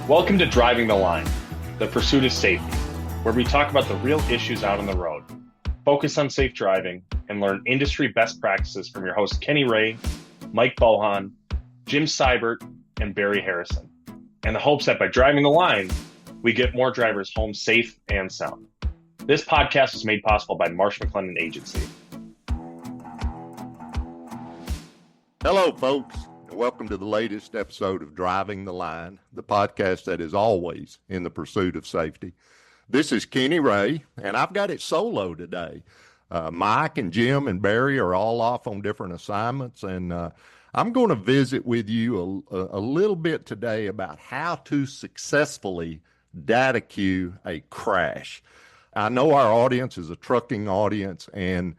Welcome to Driving the Line, the pursuit of safety, where we talk about the real issues out on the road, focus on safe driving, and learn industry best practices from your hosts Kenny Ray, Mike Bohan, Jim Seibert, and Barry Harrison, and the hopes that by driving the line, we get more drivers home safe and sound. This podcast is made possible by Marsh McLennan Agency. Hello, folks. Welcome to the latest episode of Driving the Line, the podcast that is always in the pursuit of safety. This is Kenny Ray, and I've got it solo today. Mike and Jim and Barry are all off on different assignments, and I'm going to visit with you a little bit today about how to successfully DataQ a crash. I know our audience is a trucking audience, and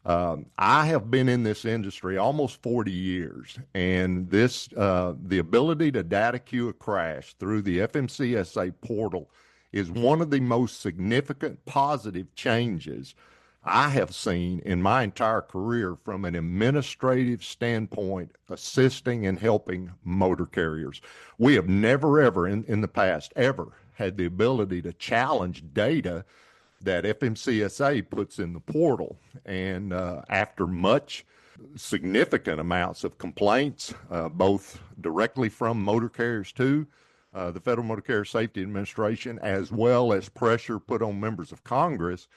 I have been in this industry almost 40 years, and the ability to DataQ a crash through the FMCSA portal is one of the most significant positive changes I have seen in my entire career from an administrative standpoint, assisting and helping motor carriers. We have never, ever in the past, ever had the ability to challenge data that FMCSA puts in the portal. And after much significant amounts of complaints, both directly from motor carriers to the Federal Motor Carrier Safety Administration, as well as pressure put on members of Congress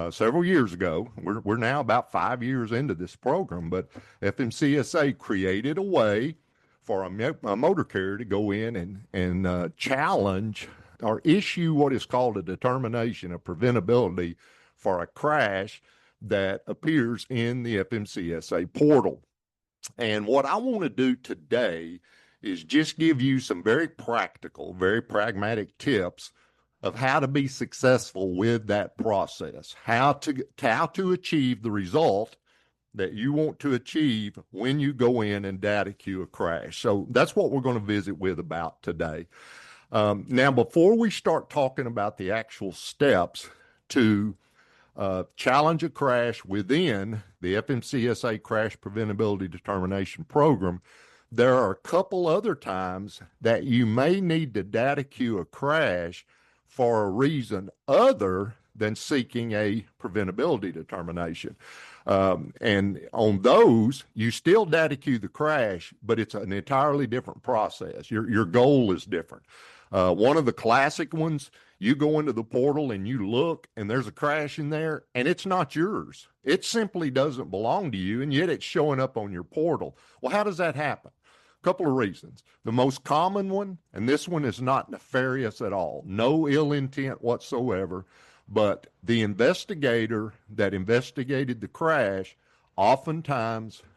several years ago, we're now about 5 years into this program, but FMCSA created a way for a motor carrier to go in and challenge or issue what is called a determination of preventability for a crash that appears in the FMCSA portal. And what I want to do today is just give you some very practical, very pragmatic tips of how to be successful with that process, how to achieve the result that you want to achieve when you go in and DataQ a crash. So that's what we're going to visit with about today. Now, before we start talking about the actual steps to challenge a crash within the FMCSA Crash Preventability Determination Program, there are a couple other times that you may need to DataQ a crash for a reason other than seeking a preventability determination. And on those, you still DataQ the crash, but it's an entirely different process. Your goal is different. One of the classic ones, you go into the portal and you look and there's a crash in there and it's not yours. It simply doesn't belong to you, and yet it's showing up on your portal. Well, how does that happen? A couple of reasons. The most common one, and this one is not nefarious at all, no ill intent whatsoever, but the investigator that investigated the crash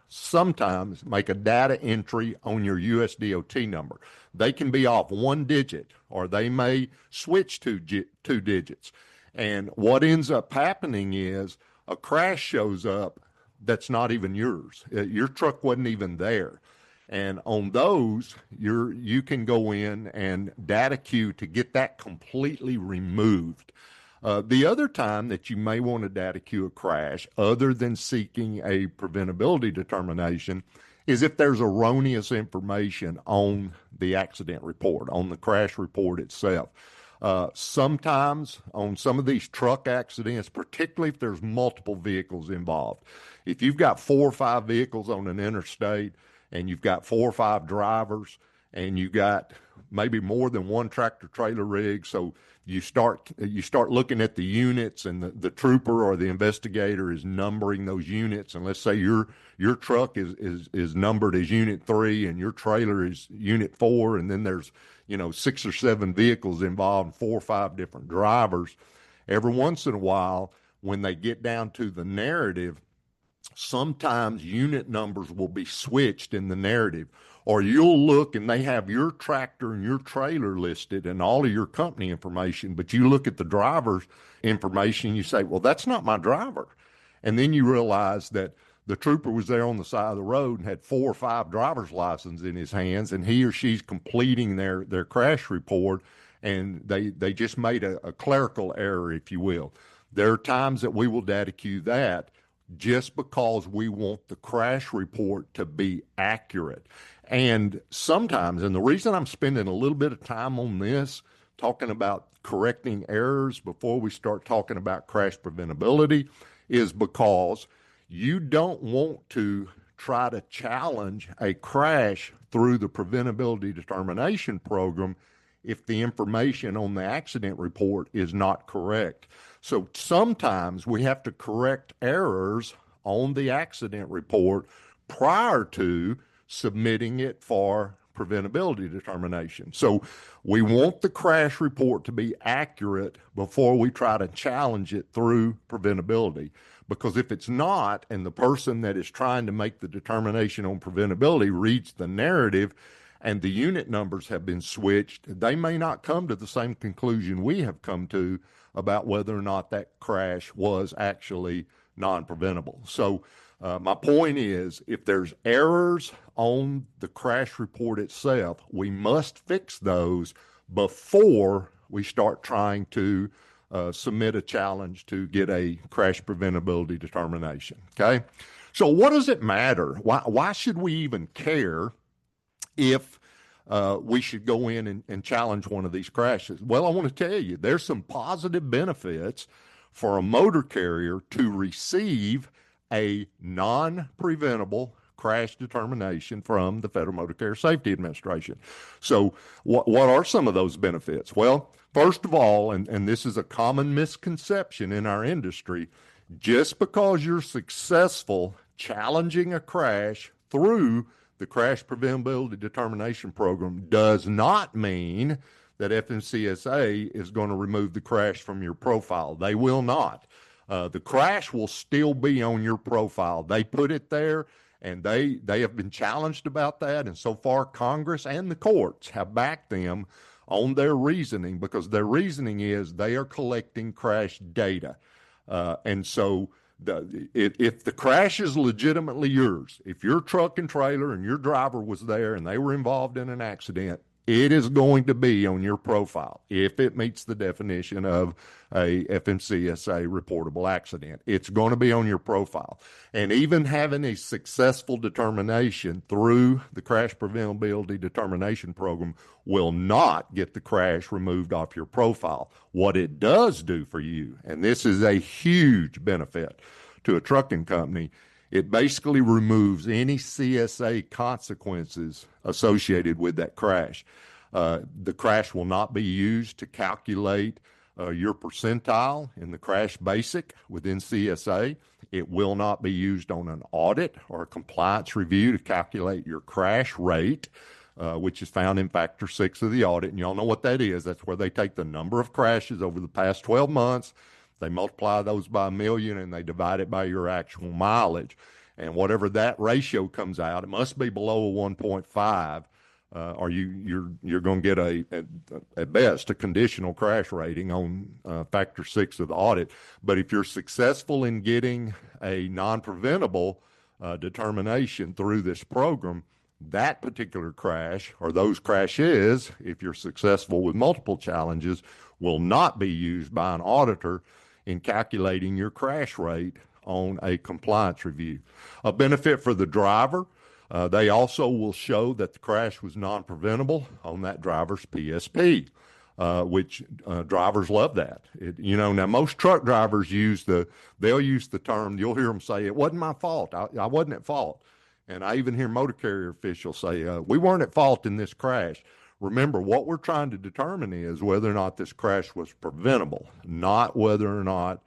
sometimes make a data entry on your USDOT number. They can be off one digit, or they may switch two digits. And what ends up happening is a crash shows up that's not even yours. Your truck wasn't even there. And on those, you can go in and DataQ to get that completely removed. The other time that you may want to DataQ a crash, other than seeking a preventability determination, is if there's erroneous information on the accident report, on the crash report itself. Sometimes on some of these truck accidents, particularly if there's multiple vehicles involved, if you've got 4 or 5 vehicles on an interstate and you've got 4 or 5 drivers and you got maybe more than one tractor trailer rig, so you start looking at the units, and the trooper or the investigator is numbering those units, and let's say your truck is numbered as unit 3 and your trailer is unit 4, and then there's 6 or 7 vehicles involved, 4 or 5 different drivers. Every once in a while, when they get down to the narrative, sometimes unit numbers will be switched in the narrative, or you'll look and they have your tractor and your trailer listed and all of your company information, but you look at the driver's information, you say, well, that's not my driver. And then you realize that the trooper was there on the side of the road and had 4 or 5 driver's licenses in his hands, and he or she's completing their crash report, and they just made a clerical error, if you will. There are times that we will DataQ that just because we want the crash report to be accurate. And sometimes, and the reason I'm spending a little bit of time on this, talking about correcting errors before we start talking about crash preventability, is because you don't want to try to challenge a crash through the preventability determination program if the information on the accident report is not correct. So sometimes we have to correct errors on the accident report prior to submitting it for preventability determination. So we want the crash report to be accurate before we try to challenge it through preventability. Because if it's not, and the person that is trying to make the determination on preventability reads the narrative and the unit numbers have been switched, they may not come to the same conclusion we have come to about whether or not that crash was actually non-preventable. So my point is, if there's errors on the crash report itself, we must fix those before we start trying to submit a challenge to get a crash preventability determination. Okay? So what does it matter? Why should we even care if we should go in and challenge one of these crashes? Well, I want to tell you, there's some positive benefits for a motor carrier to receive a non-preventable crash determination from the Federal Motor Carrier Safety Administration. So what are some of those benefits? Well, first of all, and this is a common misconception in our industry, just because you're successful challenging a crash through the crash preventability determination program does not mean that FMCSA is going to remove the crash from your profile. They will not. The crash will still be on your profile. They put it there, and they have been challenged about that, and so far Congress and the courts have backed them on their reasoning, because their reasoning is they are collecting crash data. And so if the crash is legitimately yours, if your truck and trailer and your driver was there and they were involved in an accident, it is going to be on your profile if it meets the definition of a FMCSA reportable accident. It's going to be on your profile. And even having a successful determination through the crash preventability determination program will not get the crash removed off your profile. What it does do for you, and this is a huge benefit to a trucking company, it basically removes any CSA consequences associated with that crash. The crash will not be used to calculate your percentile in the crash basic within CSA. It will not be used on an audit or a compliance review to calculate your crash rate, which is found in Factor 6 of the audit. And y'all know what that is. That's where they take the number of crashes over the past 12 months, they multiply those by 1 million, and they divide it by your actual mileage. And whatever that ratio comes out, it must be below a 1.5, or you're going to get at best a conditional crash rating on Factor 6 of the audit. But if you're successful in getting a non-preventable determination through this program, that particular crash, or those crashes, if you're successful with multiple challenges, will not be used by an auditor in calculating your crash rate on a compliance review. A benefit for the driver, they also will show that the crash was non-preventable on that driver's PSP, which drivers love that. Now most truck drivers they'll use the term, you'll hear them say, it wasn't my fault, I wasn't at fault. And I even hear motor carrier officials say, we weren't at fault in this crash. Remember, what we're trying to determine is whether or not this crash was preventable, not whether or not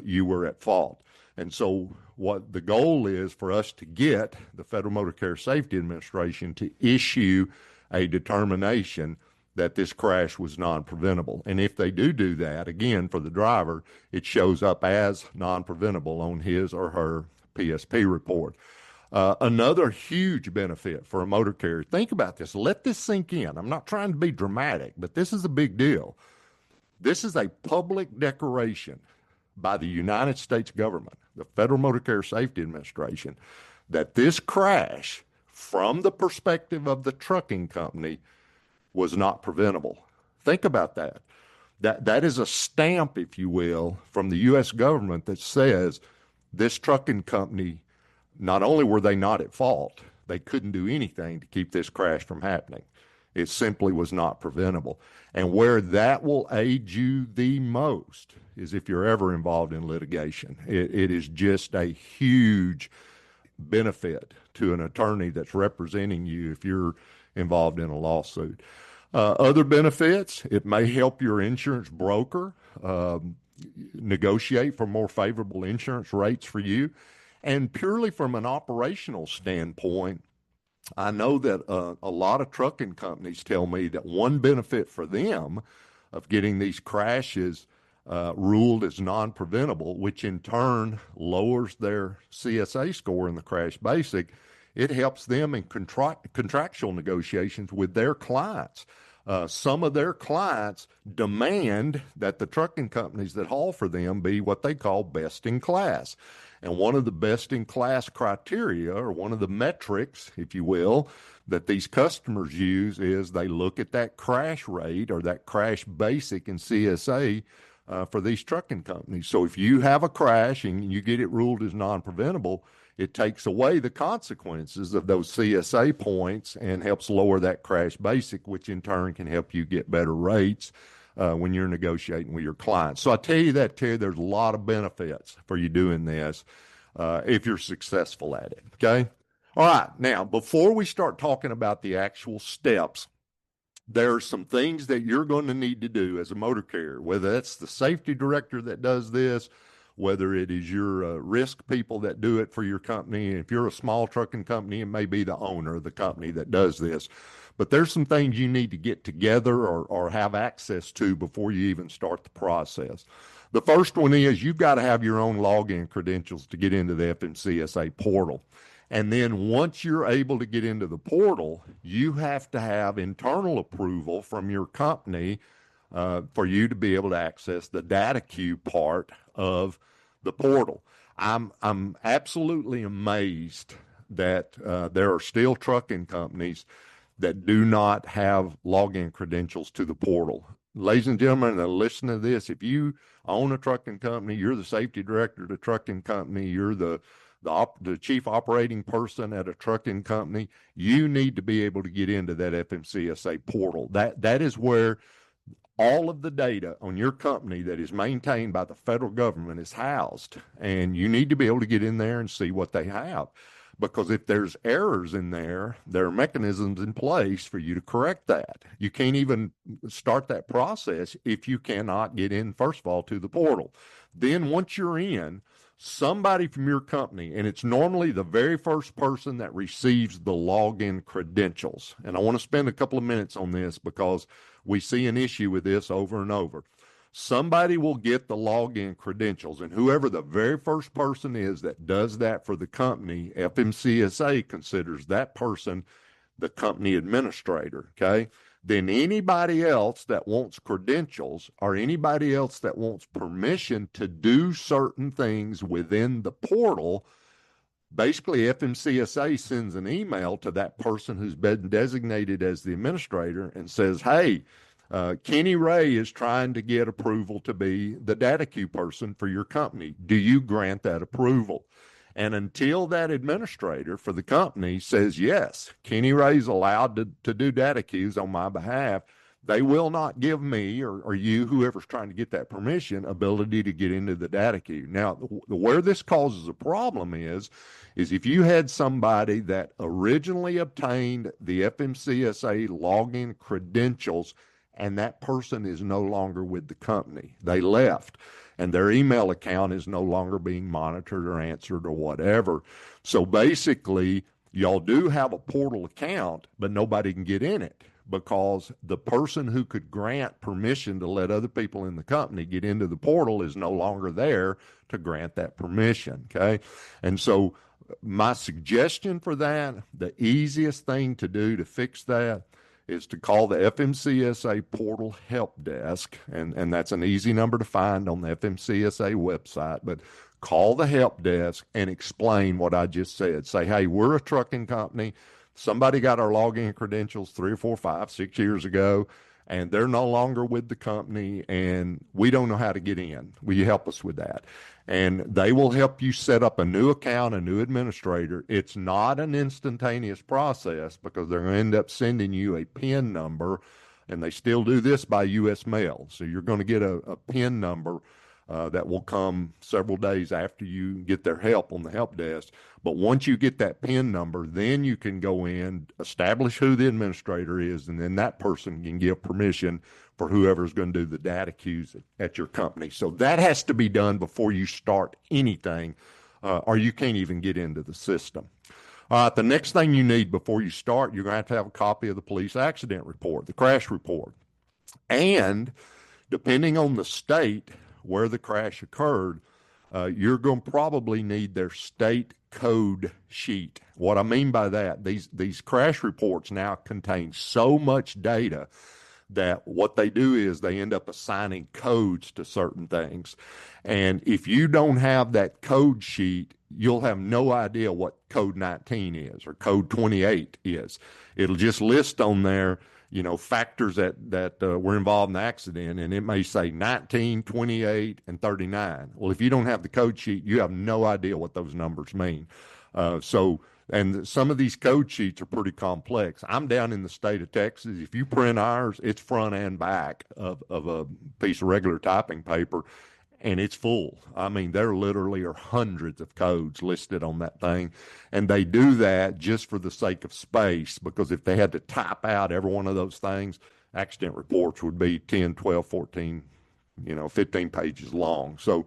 you were at fault. And so what the goal is for us to get the Federal Motor Carrier Safety Administration to issue a determination that this crash was non-preventable. And if they do that, again, for the driver, it shows up as non-preventable on his or her PSP report. Another huge benefit for a motor carrier, think about this, let this sink in. I'm not trying to be dramatic, but this is a big deal. This is a public declaration by the United States government, the Federal Motor Carrier Safety Administration, that this crash, from the perspective of the trucking company, was not preventable. Think about that. That is a stamp, if you will, from the U.S. government that says this trucking company, not only were they not at fault, they couldn't do anything to keep this crash from happening. It simply was not preventable. And where that will aid you the most is if you're ever involved in litigation. It is just a huge benefit to an attorney that's representing you if you're involved in a lawsuit. Other benefits, it may help your insurance broker negotiate for more favorable insurance rates for you. And purely from an operational standpoint, I know that a lot of trucking companies tell me that one benefit for them of getting these crashes ruled as non-preventable, which in turn lowers their CSA score in the crash basic, it helps them in contractual negotiations with their clients. Some of their clients demand that the trucking companies that haul for them be what they call best in class. And one of the best in class criteria, or one of the metrics, if you will, that these customers use is they look at that crash rate or that crash basic in CSA for these trucking companies. So if you have a crash and you get it ruled as non-preventable, it takes away the consequences of those CSA points and helps lower that crash basic, which in turn can help you get better rates when you're negotiating with your clients. So I tell you that, Terry, there's a lot of benefits for you doing this if you're successful at it, okay? All right, now, before we start talking about the actual steps, there are some things that you're going to need to do as a motor carrier, whether that's the safety director that does this, whether it is your risk people that do it for your company. If you're a small trucking company, it may be the owner of the company that does this. But there's some things you need to get together or have access to before you even start the process. The first one is you've got to have your own login credentials to get into the FMCSA portal. And then once you're able to get into the portal, you have to have internal approval from your company for you to be able to access the DataQ part of the portal. I'm absolutely amazed that there are still trucking companies that do not have login credentials to the portal. Ladies and gentlemen that listen to this, if you own a trucking company, you're the safety director of the trucking company, you're the chief operating person at a trucking company, you need to be able to get into that FMCSA portal. That is where all of the data on your company that is maintained by the federal government is housed. And you need to be able to get in there and see what they have. Because if there's errors in there, there are mechanisms in place for you to correct that. You can't even start that process if you cannot get in, first of all, to the portal. Then once you're in, somebody from your company, and it's normally the very first person that receives the login credentials. And I want to spend a couple of minutes on this because we see an issue with this over and over. Somebody will get the login credentials, and whoever the very first person is that does that for the company, FMCSA considers that person the company administrator, okay? Then anybody else that wants credentials or anybody else that wants permission to do certain things within the portal, basically FMCSA sends an email to that person who's been designated as the administrator and says, hey, Kenny Ray is trying to get approval to be the DataQ person for your company. Do you grant that approval? And until that administrator for the company says, yes, Kenny Ray's allowed to do DataQs on my behalf, they will not give me or you, whoever's trying to get that permission, ability to get into the DataQ. Now, where this causes a problem is if you had somebody that originally obtained the FMCSA login credentials and that person is no longer with the company. They left, and their email account is no longer being monitored or answered or whatever. So basically, y'all do have a portal account, but nobody can get in it because the person who could grant permission to let other people in the company get into the portal is no longer there to grant that permission, okay? And so my suggestion for that, the easiest thing to do to fix that is to call the FMCSA portal help desk, and that's an easy number to find on the FMCSA website, but call the help desk and explain what I just said. Say, hey, we're a trucking company. Somebody got our login credentials 3 or 4, 5, 6 years ago, and they're no longer with the company, and we don't know how to get in. Will you help us with that? And they will help you set up a new account, a new administrator. It's not an instantaneous process because they're going to end up sending you a PIN number, and they still do this by U.S. mail. So you're going to get a PIN number that will come several days after you get their help on the help desk. But once you get that PIN number, then you can go in, establish who the administrator is, and then that person can give permission for whoever's going to do the DataQs at your company. So that has to be done before you start anything, or you can't even get into the system. All right, the next thing you need before you start, you're going to have a copy of the police accident report, the crash report. And depending on the state where the crash occurred, you're going to probably need their state code sheet. What I mean by that, these crash reports now contain so much data that what they do is they end up assigning codes to certain things. And if you don't have that code sheet, you'll have no idea what code 19 is or code 28 is. It'll just list on there, factors that were involved in the accident, and it may say 19, 28, and 39. Well, if you don't have the code sheet, you have no idea what those numbers mean. And some of these code sheets are pretty complex. I'm down in the state of Texas. If you print ours, it's front and back of a piece of regular typing paper, and it's full. I mean, there literally are hundreds of codes listed on that thing, and they do that just for the sake of space, because if they had to type out every one of those things, accident reports would be 10, 12, 14, 15 pages long. So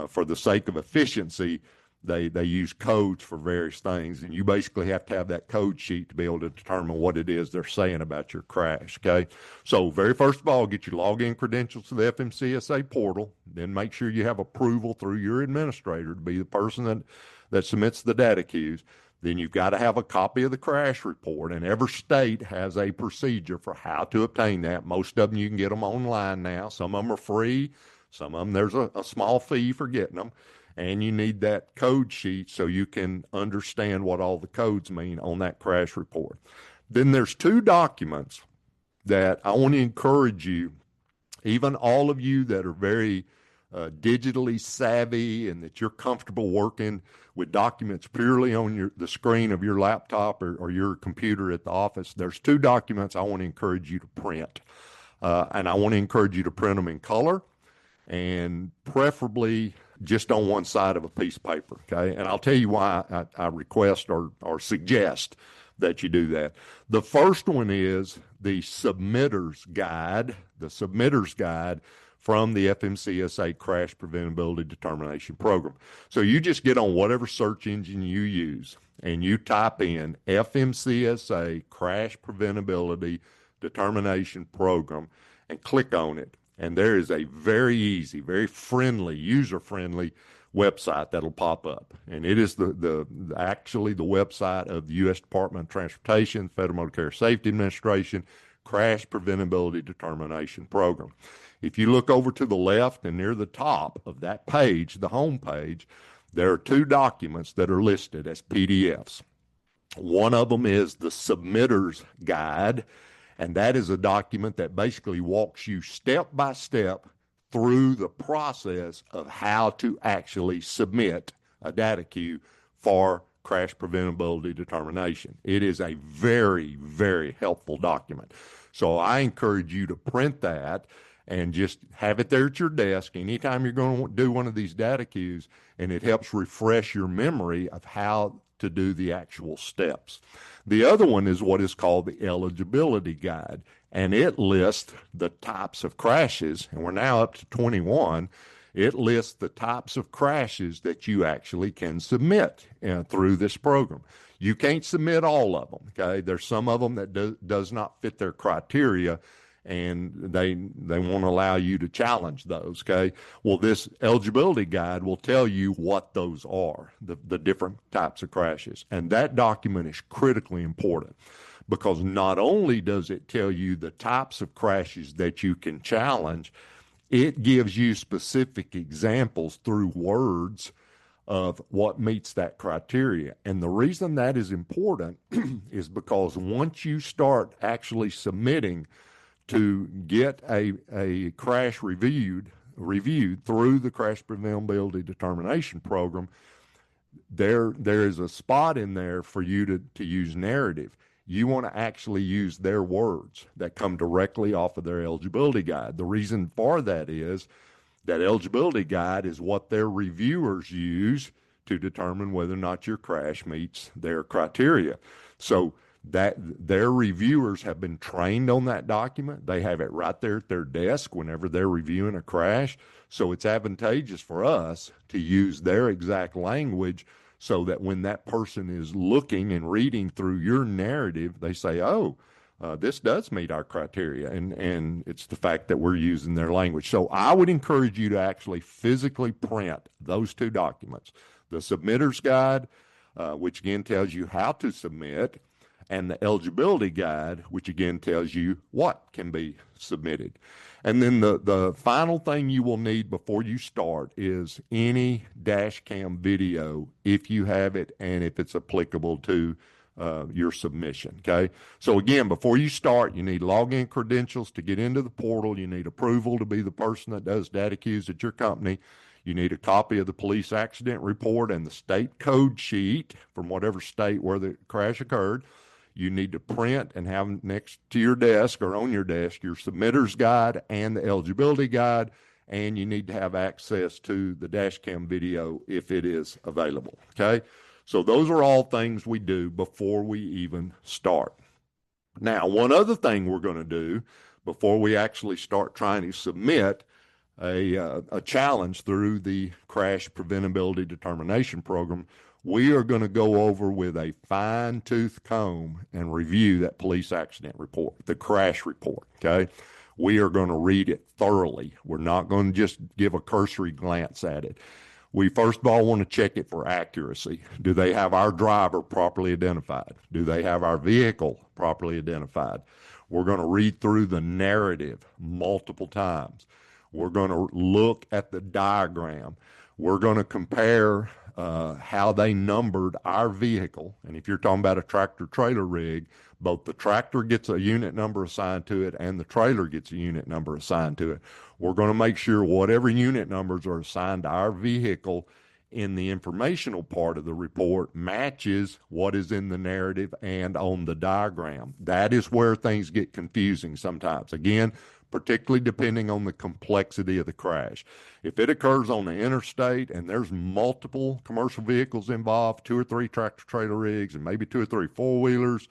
for the sake of efficiency, they use codes for various things, and you basically have to have that code sheet to be able to determine what it is they're saying about your crash, okay? So very first of all, get your login credentials to the FMCSA portal, then make sure you have approval through your administrator to be the person that submits the DataQs. Then you've got to have a copy of the crash report, and every state has a procedure for how to obtain that. Most of them you can get them online now. Some of them are free. Some of them there's a small fee for getting them. And you need that code sheet so you can understand what all the codes mean on that crash report. Then there's two documents that I want to encourage you, even all of you that are very digitally savvy and that you're comfortable working with documents purely on the screen of your laptop or your computer at the office. There's two documents I want to encourage you to print. And I want to encourage you to print them in color, and preferably just on one side of a piece of paper, okay? And I'll tell you why I request or suggest that you do that. The first one is the submitter's guide from the FMCSA Crash Preventability Determination Program. So you just get on whatever search engine you use, and you type in FMCSA Crash Preventability Determination Program and click on it. And there is a very easy, very friendly, user-friendly website that'll pop up. And it is actually the website of the U.S. Department of Transportation, Federal Motor Carrier Safety Administration, Crash Preventability Determination Program. If you look over to the left and near the top of that page, the home page, there are two documents that are listed as PDFs. One of them is the submitter's guide, and that is a document that basically walks you step by step through the process of how to actually submit a DataQ for crash preventability determination. It is a very, very helpful document. So I encourage you to print that and just have it there at your desk anytime you're going to do one of these DataQs, and it helps refresh your memory of how to do the actual steps. The other one is what is called the eligibility guide, and it lists the types of crashes, and we're now up to 21. It lists the types of crashes that you actually can submit through this program. You can't submit all of them, okay? There's some of them that does not fit their criteria, and they won't allow you to challenge those, okay? Well, this eligibility guide will tell you what those are, the different types of crashes. And that document is critically important because not only does it tell you the types of crashes that you can challenge, it gives you specific examples through words of what meets that criteria. And the reason that is important is because once you start actually submitting to get a crash reviewed through the crash preventability determination program, there is a spot in there for you to use narrative. You want to actually use their words that come directly off of their eligibility guide. The reason for that is that eligibility guide is what their reviewers use to determine whether or not your crash meets their criteria. So that their reviewers have been trained on that document. They have it right there at their desk whenever they're reviewing a crash. So it's advantageous for us to use their exact language so that when that person is looking and reading through your narrative, they say, oh, this does meet our criteria. And it's the fact that we're using their language. So I would encourage you to actually physically print those two documents, the submitter's guide, which again tells you how to submit, and the eligibility guide, which again tells you what can be submitted. And then the final thing you will need before you start is any dash cam video, if you have it and if it's applicable to your submission, okay? So again, before you start, you need login credentials to get into the portal. You need approval to be the person that does DataQs at your company. You need a copy of the police accident report and the state code sheet from whatever state where the crash occurred. You need to print and have next to your desk or on your desk your submitter's guide and the eligibility guide, and you need to have access to the dash cam video if it is available, okay? So those are all things we do before we even start. Now, one other thing we're going to do before we actually start trying to submit a challenge through the crash preventability determination program, we are going to go over with a fine-tooth comb and review that police accident report, the crash report, okay? We are going to read it thoroughly. We're not going to just give a cursory glance at it. We first of all want to check it for accuracy. Do they have our driver properly identified? Do they have our vehicle properly identified? We're going to read through the narrative multiple times. We're going to look at the diagram. We're going to compare how they numbered our vehicle. And if you're talking about a tractor trailer rig, both the tractor gets a unit number assigned to it and the trailer gets a unit number assigned to it. We're going to make sure whatever unit numbers are assigned to our vehicle in the informational part of the report matches what is in the narrative and on the diagram. That is where things get confusing sometimes. Again, particularly depending on the complexity of the crash. If it occurs on the interstate and there's multiple commercial vehicles involved, 2 or 3 tractor trailer rigs and maybe 2 or 3 four-wheelers,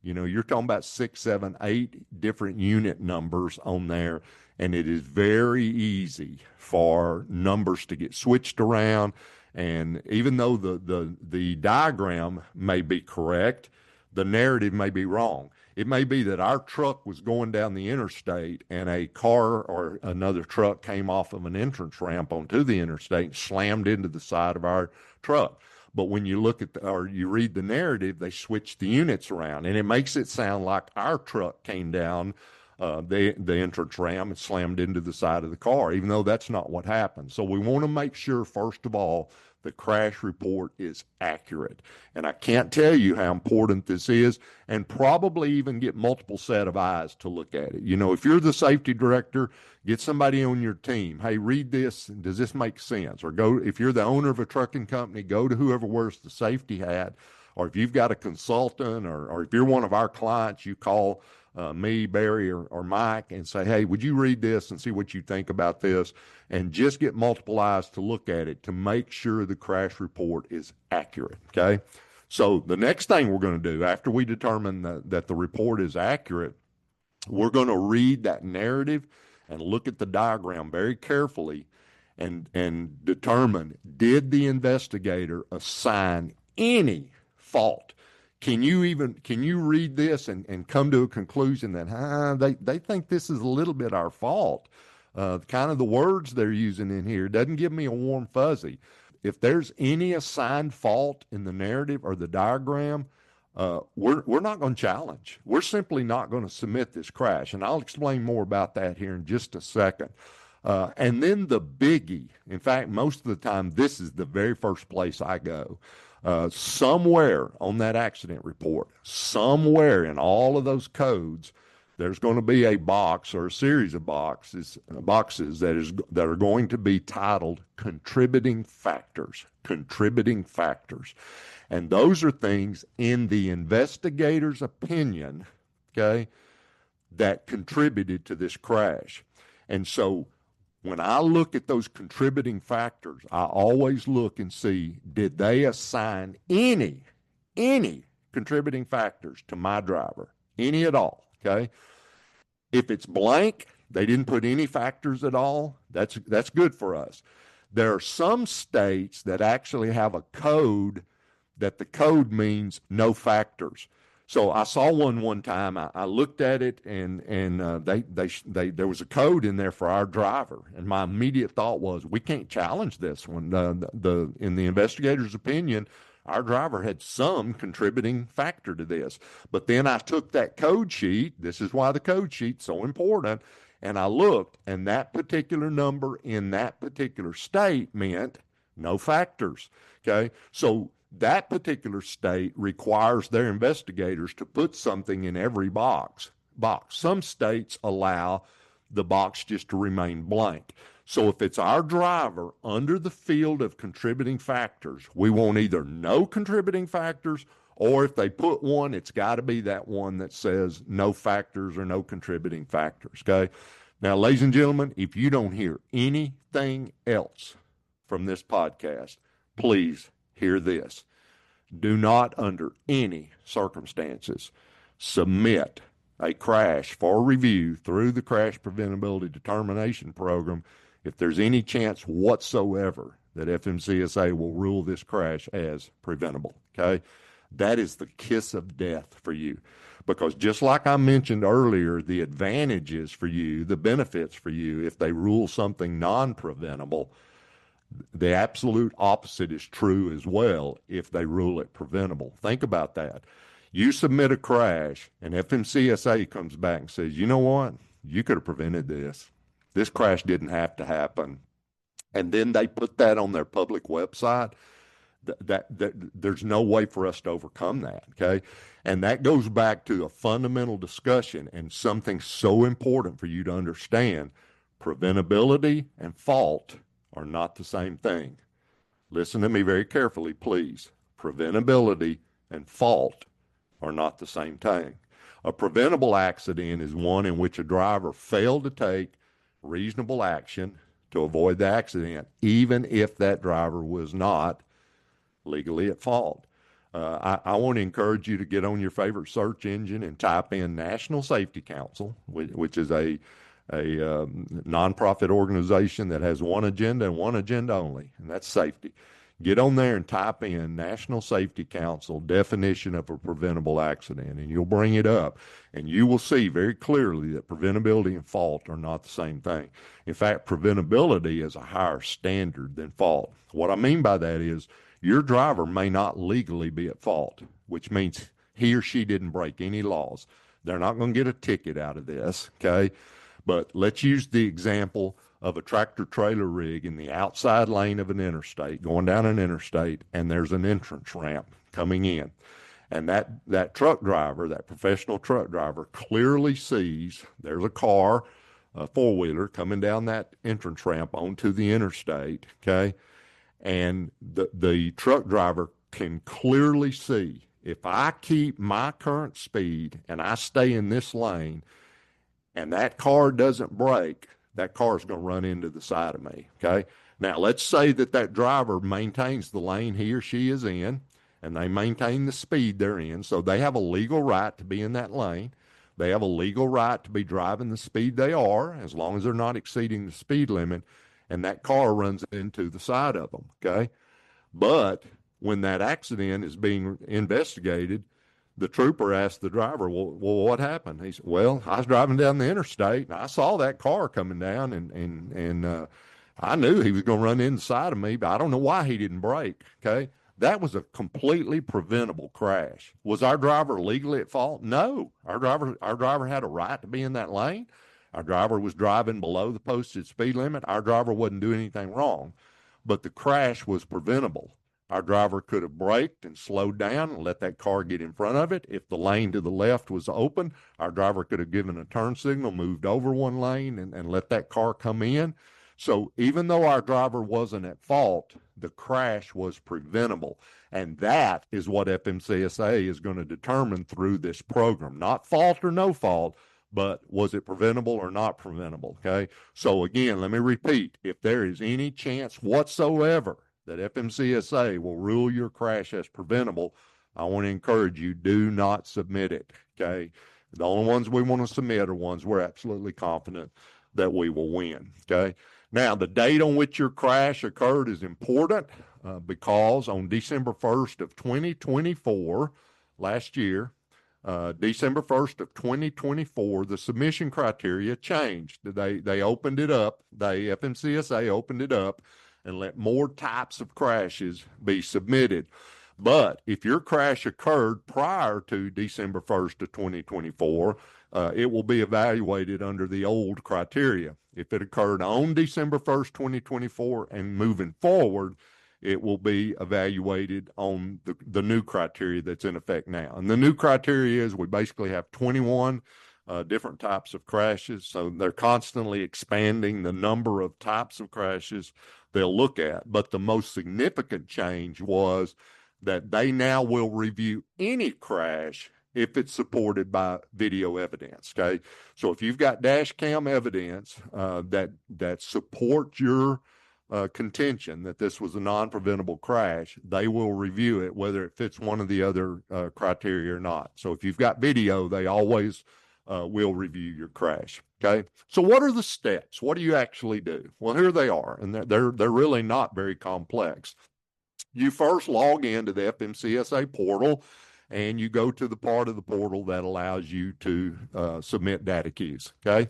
you know, you're talking about 6, 7, 8 different unit numbers on there, and it is very easy for numbers to get switched around. And even though the diagram may be correct, the narrative may be wrong. It may be that our truck was going down the interstate and a car or another truck came off of an entrance ramp onto the interstate and slammed into the side of our truck. But when you look at or you read the narrative, they switch the units around, and it makes it sound like our truck came down the entrance ramp and slammed into the side of the car, even though that's not what happened. So we want to make sure, first of all, the crash report is accurate. And I can't tell you how important this is, and probably even get multiple set of eyes to look at it. You know, if you're the safety director, get somebody on your team. Hey, read this. Does this make sense? Or go, if you're the owner of a trucking company, go to whoever wears the safety hat. Or if you've got a consultant, or if you're one of our clients, you call me, Barry, or Mike and say, hey, would you read this and see what you think about this? And just get multiple eyes to look at it to make sure the crash report is accurate, okay? So the next thing we're going to do after we determine that the report is accurate, we're going to read that narrative and look at the diagram very carefully and determine, did the investigator assign any fault? Can you read this and come to a conclusion that they think this is a little bit our fault? Kind of the words they're using in here doesn't give me a warm fuzzy. If there's any assigned fault in the narrative or the diagram, we're not going to challenge. We're simply not going to submit this crash, and I'll explain more about that here in just a second. And then the biggie, in fact, most of the time, this is the very first place I go. Somewhere on that accident report, somewhere in all of those codes, there's going to be a box or a series of boxes that are going to be titled contributing factors. Contributing factors. And those are things in the investigator's opinion, okay, that contributed to this crash. And so when I look at those contributing factors, I always look and see, did they assign any contributing factors to my driver? Any at all, okay? If it's blank, they didn't put any factors at all, that's good for us. There are some states that actually have a code that the code means no factors. So I saw one time. I looked at it, and there was a code in there for our driver, and my immediate thought was, we can't challenge this one. In the investigator's opinion, our driver had some contributing factor to this. But then I took that code sheet. This is why the code sheet's so important. And I looked, and that particular number in that particular state meant no factors. Okay, so that particular state requires their investigators to put something in every box. Some states allow the box just to remain blank. So if it's our driver under the field of contributing factors, we want either no contributing factors, or if they put one, it's got to be that one that says no factors or no contributing factors, okay? Now, ladies and gentlemen, if you don't hear anything else from this podcast, please hear this. Do not, under any circumstances, submit a crash for review through the Crash Preventability Determination Program if there's any chance whatsoever that FMCSA will rule this crash as preventable, okay? That is the kiss of death for you. Because just like I mentioned earlier, the advantages for you, the benefits for you, if they rule something non-preventable, the absolute opposite is true as well if they rule it preventable. Think about that. You submit a crash, and FMCSA comes back and says, you know what? You could have prevented this. This crash didn't have to happen. And then they put that on their public website. That there's no way for us to overcome that, okay? And that goes back to a fundamental discussion and something so important for you to understand. Preventability and fault are not the same thing. Listen to me very carefully, please. Preventability and fault are not the same thing. A preventable accident is one in which a driver failed to take reasonable action to avoid the accident, even if that driver was not legally at fault. I want to encourage you to get on your favorite search engine and type in National Safety Council, which is a nonprofit organization that has one agenda and one agenda only, and that's safety. Get on there and type in National Safety Council definition of a preventable accident, and you'll bring it up, and you will see very clearly that preventability and fault are not the same thing. In fact, preventability is a higher standard than fault. What I mean by that is your driver may not legally be at fault, which means he or she didn't break any laws. They're not going to get a ticket out of this, okay? But let's use the example of a tractor-trailer rig in the outside lane of an interstate, going down an interstate, and there's an entrance ramp coming in. And that truck driver, that professional truck driver, clearly sees there's a car, a four-wheeler, coming down that entrance ramp onto the interstate, okay? And the truck driver can clearly see, if I keep my current speed and I stay in this lane and that car doesn't brake, that car is going to run into the side of me, okay? Now, let's say that driver maintains the lane he or she is in, and they maintain the speed they're in, so they have a legal right to be in that lane. They have a legal right to be driving the speed they are, as long as they're not exceeding the speed limit, and that car runs into the side of them, okay? But when that accident is being investigated, the trooper asked the driver, well, what happened? He said, well, I was driving down the interstate, and I saw that car coming down, and I knew he was going to run inside of me, but I don't know why he didn't brake, okay? That was a completely preventable crash. Was our driver legally at fault? No. Our driver had a right to be in that lane. Our driver was driving below the posted speed limit. Our driver wasn't doing anything wrong, but the crash was preventable. Our driver could have braked and slowed down and let that car get in front of it. If the lane to the left was open, our driver could have given a turn signal, moved over one lane, and let that car come in. So even though our driver wasn't at fault, the crash was preventable. And that is what FMCSA is going to determine through this program. Not fault or no fault, but was it preventable or not preventable, okay? So again, let me repeat, if there is any chance whatsoever that FMCSA will rule your crash as preventable, I want to encourage you, do not submit it, okay? The only ones we want to submit are ones we're absolutely confident that we will win, okay? Now, the date on which your crash occurred is important because on December 1st of 2024, last year, December 1st of 2024, the submission criteria changed. They opened it up. FMCSA opened it up and let more types of crashes be submitted. But if your crash occurred prior to December 1st of 2024, it will be evaluated under the old criteria. If it occurred on December 1st, 2024 and moving forward, it will be evaluated on the new criteria that's in effect now. And the new criteria is we basically have 21 different types of crashes. So they're constantly expanding the number of types of crashes they'll look at. But the most significant change was that they now will review any crash if it's supported by video evidence, okay? So if you've got dash cam evidence that supports your contention that this was a non-preventable crash, they will review it whether it fits one of the other criteria or not. So if you've got video, they always will review your crash, okay? So what are the steps? What do you actually do? Well, here they are, and they're really not very complex. You first log into the FMCSA portal, and you go to the part of the portal that allows you to submit DataQs, okay?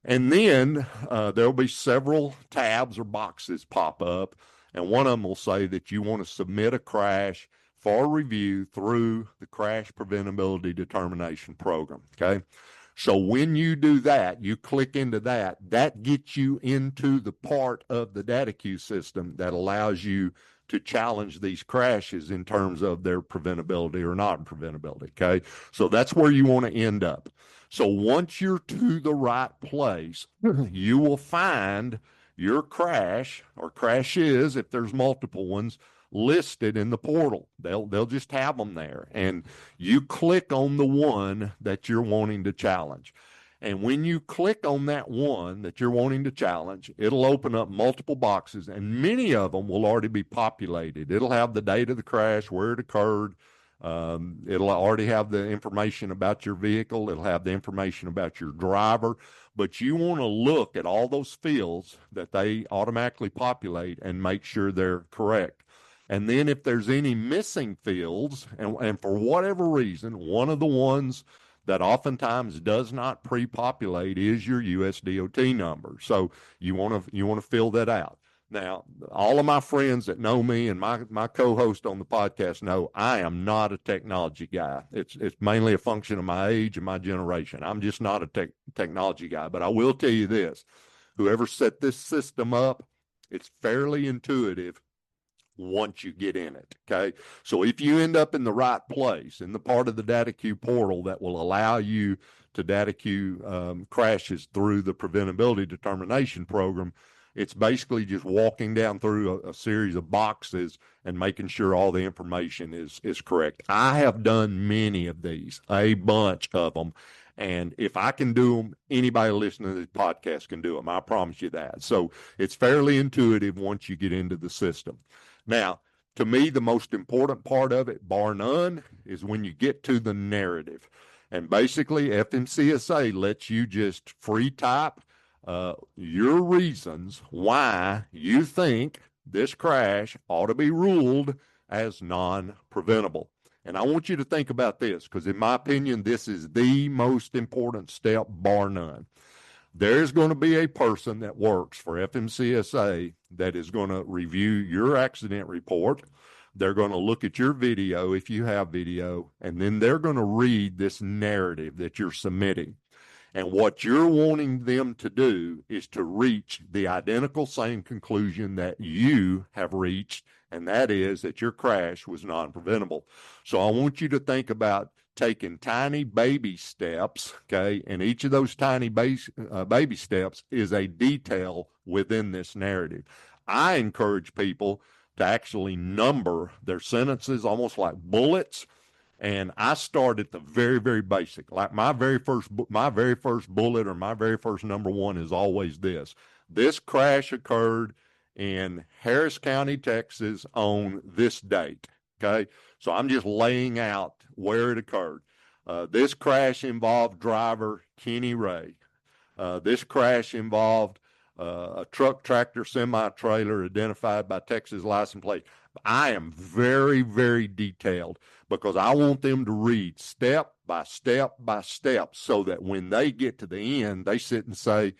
And then there'll be several tabs or boxes pop up, and one of them will say that you want to submit a crash for review through the Crash Preventability Determination Program, okay? So when you do that, you click into that, that gets you into the part of the DataQ system that allows you to challenge these crashes in terms of their preventability or not preventability, okay? So that's where you want to end up. So once you're to the right place, you will find your crash or crashes, if there's multiple ones, listed in the portal. They'll just have them there. And you click on the one that you're wanting to challenge. And when you click on that one that you're wanting to challenge, it'll open up multiple boxes, and many of them will already be populated. It'll have the date of the crash, where it occurred. It'll already have the information about your vehicle. It'll have the information about your driver. But you want to look at all those fields that they automatically populate and make sure they're correct. And then if there's any missing fields, and for whatever reason, one of the ones that oftentimes does not pre-populate is your USDOT number. So you want to fill that out. Now, all of my friends that know me and my co-host on the podcast know I am not a technology guy. It's mainly a function of my age and my generation. I'm just not a technology guy. But I will tell you this, whoever set this system up, it's fairly intuitive once you get in it, okay? So if you end up in the right place, in the part of the DataQ portal that will allow you to DataQ crashes through the Preventability Determination Program, it's basically just walking down through a series of boxes and making sure all the information is correct. I have done many of these, a bunch of them. And if I can do them, anybody listening to this podcast can do them. I promise you that. So it's fairly intuitive once you get into the system. Now, to me, the most important part of it, bar none, is when you get to the narrative. And basically, FMCSA lets you just free type your reasons why you think this crash ought to be ruled as non-preventable. And I want you to think about this, because in my opinion, this is the most important step, bar none. There's going to be a person that works for FMCSA that is going to review your accident report. They're going to look at your video, if you have video, and then they're going to read this narrative that you're submitting. And what you're wanting them to do is to reach the identical same conclusion that you have reached, and that is that your crash was non-preventable. So I want you to think about taking tiny baby steps, okay? And each of those tiny baby steps is a detail within this narrative. I encourage people to actually number their sentences almost like bullets. And I start at the very, very basic. Like my very first bullet or my very first number one is always this. This crash occurred in Harris County, Texas on this date. Okay. So I'm just laying out where it occurred. This crash involved driver Kenny Ray. This crash involved a truck, tractor, semi-trailer identified by Texas license plate. I am very, very detailed because I want them to read step by step by step so that when they get to the end, they sit and say,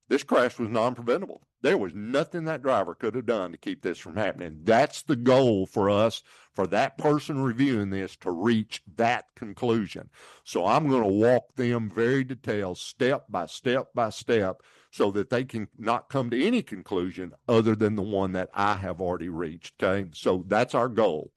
this crash was non-preventable. There was nothing that driver could have done to keep this from happening. That's the goal for us, for that person reviewing this to reach that conclusion. So I'm going to walk them very detailed, step by step by step, so that they can not come to any conclusion other than the one that I have already reached. Okay, so that's our goal.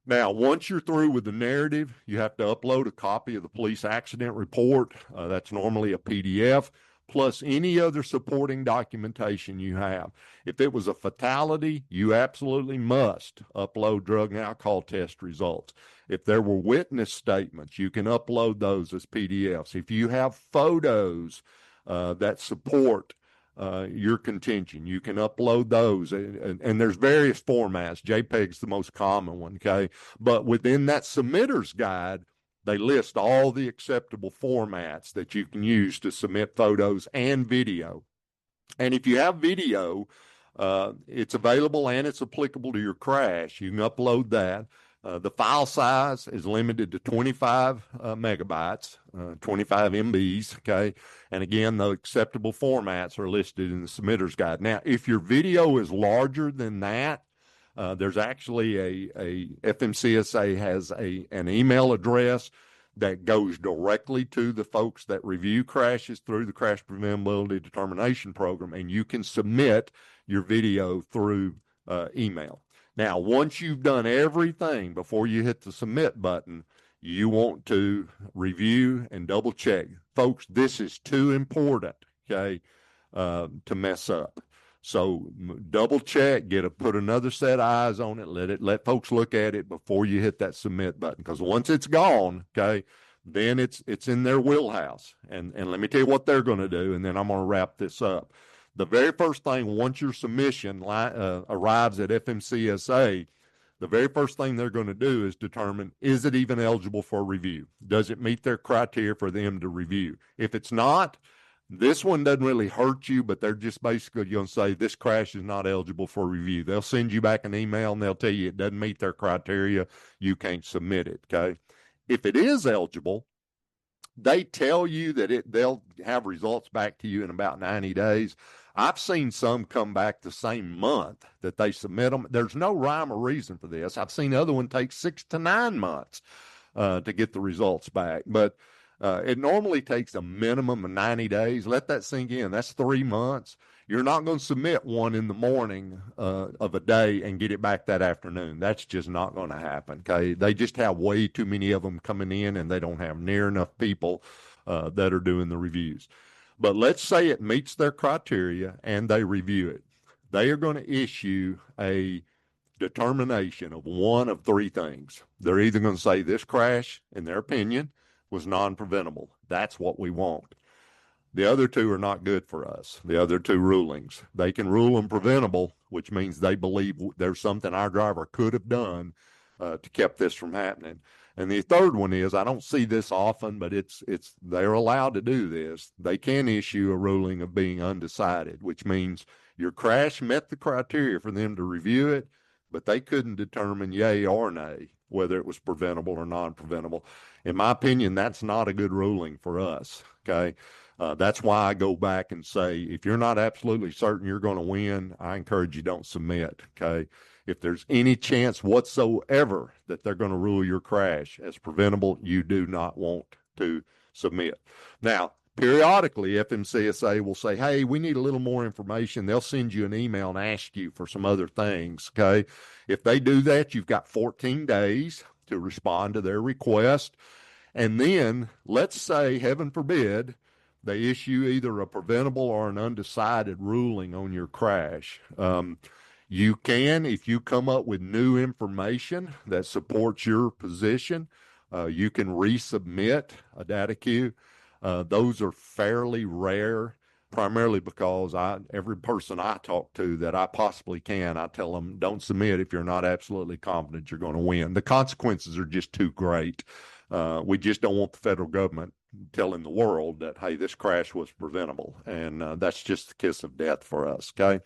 Now, once you're through with the narrative, you have to upload a copy of the police accident report. That's normally a PDF, plus any other supporting documentation you have. If it was a fatality, you absolutely must upload drug and alcohol test results. If there were witness statements, you can upload those as PDFs. If you have photos that support your contention, you can upload those, and there's various formats. JPEG's the most common one, okay? But within that submitter's guide, they list all the acceptable formats that you can use to submit photos and video. And if you have video, it's available and it's applicable to your crash. You can upload that. The file size is limited to 25 megabytes, 25 MBs, okay? And again, the acceptable formats are listed in the submitter's guide. Now, if your video is larger than that, there's actually a FMCSA has an email address that goes directly to the folks that review crashes through the Crash Preventability Determination Program, and you can submit your video through email. Now, once you've done everything before you hit the submit button, you want to review and double check. Folks, this is too important, okay, to mess up. So double check, put another set of eyes on it, let folks look at it before you hit that submit button. Because once it's gone, okay, then it's in their wheelhouse. And let me tell you what they're going to do, and then I'm going to wrap this up. The very first thing, once your submission arrives at FMCSA, the very first thing they're going to do is determine, is it even eligible for review? Does it meet their criteria for them to review? If it's not, this one doesn't really hurt you, but they're just basically going to say this crash is not eligible for review. They'll send you back an email and they'll tell you it doesn't meet their criteria. You can't submit it, okay? If it is eligible, they tell you that they'll have results back to you in about 90 days. I've seen some come back the same month that they submit them. There's no rhyme or reason for this. I've seen other one take 6 to 9 months to get the results back. But it normally takes a minimum of 90 days. Let that sink in. That's 3 months. You're not going to submit one in the morning of a day and get it back that afternoon. That's just not going to happen, okay? They just have way too many of them coming in, and they don't have near enough people that are doing the reviews. But let's say it meets their criteria and they review it. They are going to issue a determination of one of 3 things. They're either going to say this crash, in their opinion, was non-preventable. That's what we want. The other 2 are not good for us, the other 2 rulings. They can rule them preventable, which means they believe there's something our driver could have done to keep this from happening. And the third one is, I don't see this often, but they're allowed to do this. They can issue a ruling of being undecided, which means your crash met the criteria for them to review it, but they couldn't determine yay or nay whether it was preventable or non-preventable. In my opinion, that's not a good ruling for us, okay? That's why I go back and say, if you're not absolutely certain you're going to win, I encourage you don't submit, okay? If there's any chance whatsoever that they're going to rule your crash as preventable, you do not want to submit. Now, periodically, FMCSA will say, hey, we need a little more information. They'll send you an email and ask you for some other things, okay? If they do that, you've got 14 days to respond to their request. And then, let's say, heaven forbid, they issue either a preventable or an undecided ruling on your crash. You can, if you come up with new information that supports your position, you can resubmit a DataQ. Those are fairly rare, primarily because every person I talk to that I possibly can, I tell them, don't submit if you're not absolutely confident you're going to win. The consequences are just too great. We just don't want the federal government telling the world that, hey, this crash was preventable. And that's just the kiss of death for us, okay?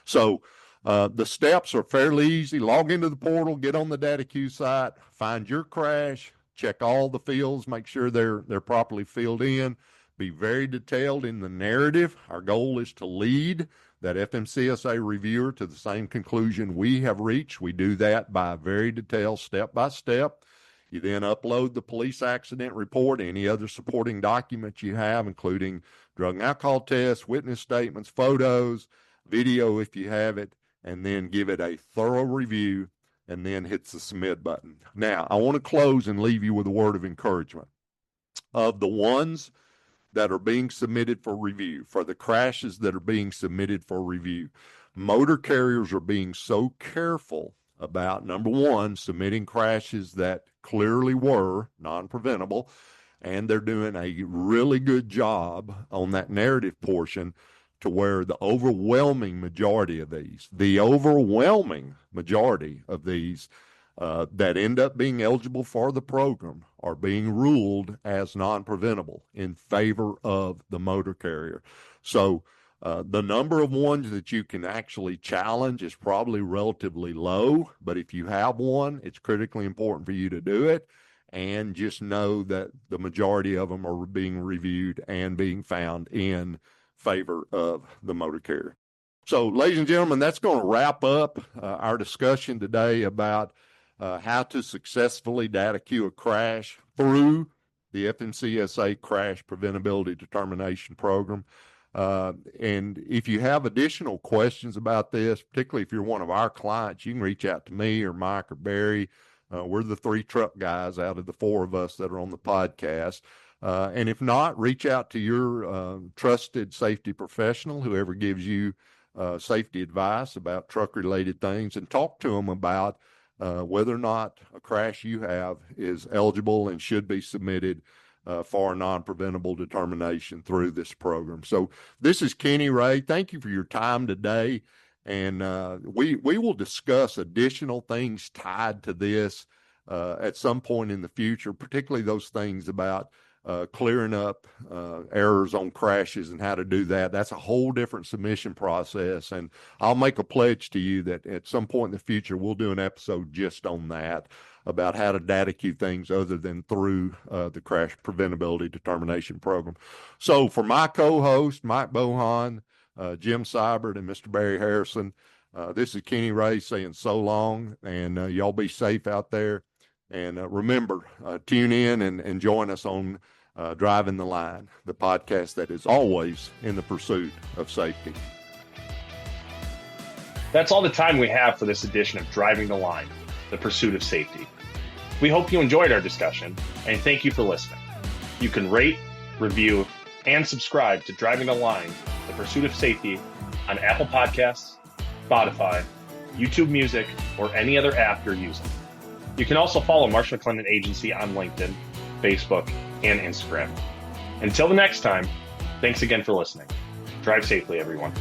So the steps are fairly easy. Log into the portal, get on the DataQ site, find your crash, check all the fields, make sure they're properly filled in. Be very detailed in the narrative. Our goal is to lead that FMCSA reviewer to the same conclusion we have reached. We do that by very detailed step by step. You then upload the police accident report, any other supporting documents you have, including drug and alcohol tests, witness statements, photos, video if you have it, and then give it a thorough review and then hits the submit button. Now, I want to close and leave you with a word of encouragement. Of the ones that are being submitted for review, for the crashes that are being submitted for review, motor carriers are being so careful about, number one, submitting crashes that clearly were non-preventable, and they're doing a really good job on that narrative portion to where the overwhelming majority of these that end up being eligible for the program are being ruled as non-preventable in favor of the motor carrier. So the number of ones that you can actually challenge is probably relatively low, but if you have one, it's critically important for you to do it. And just know that the majority of them are being reviewed and being found in favor of the motor carrier. So, ladies and gentlemen, that's going to wrap up our discussion today about how to successfully DataQ a crash through the FMCSA Crash Preventability Determination Program. And if you have additional questions about this, particularly if you're one of our clients, you can reach out to me or Mike or Barry. We're the three truck guys out of the four of us that are on the podcast. And if not, reach out to your trusted safety professional, whoever gives you safety advice about truck-related things, and talk to them about whether or not a crash you have is eligible and should be submitted for a non-preventable determination through this program. So this is Kenny Ray. Thank you for your time today. And we will discuss additional things tied to this at some point in the future, particularly those things about clearing up errors on crashes and how to do that. That's a whole different submission process. And I'll make a pledge to you that at some point in the future, we'll do an episode just on that, about how to DataQ things other than through the Crash Preventability Determination Program. So for my co-host, Mike Bohan, Jim Seibert, and Mr. Barry Harrison, this is Kenny Ray saying so long, and y'all be safe out there. And remember, tune in and join us on Driving the Line, the podcast that is always in the pursuit of safety. That's all the time we have for this edition of Driving the Line, the pursuit of safety. We hope you enjoyed our discussion, and thank you for listening. You can rate, review, and subscribe to Driving the Line, the pursuit of safety on Apple Podcasts, Spotify, YouTube Music, or any other app you're using. You can also follow Marsh McLennan Agency on LinkedIn, Facebook, and Instagram. Until the next time, thanks again for listening. Drive safely, everyone.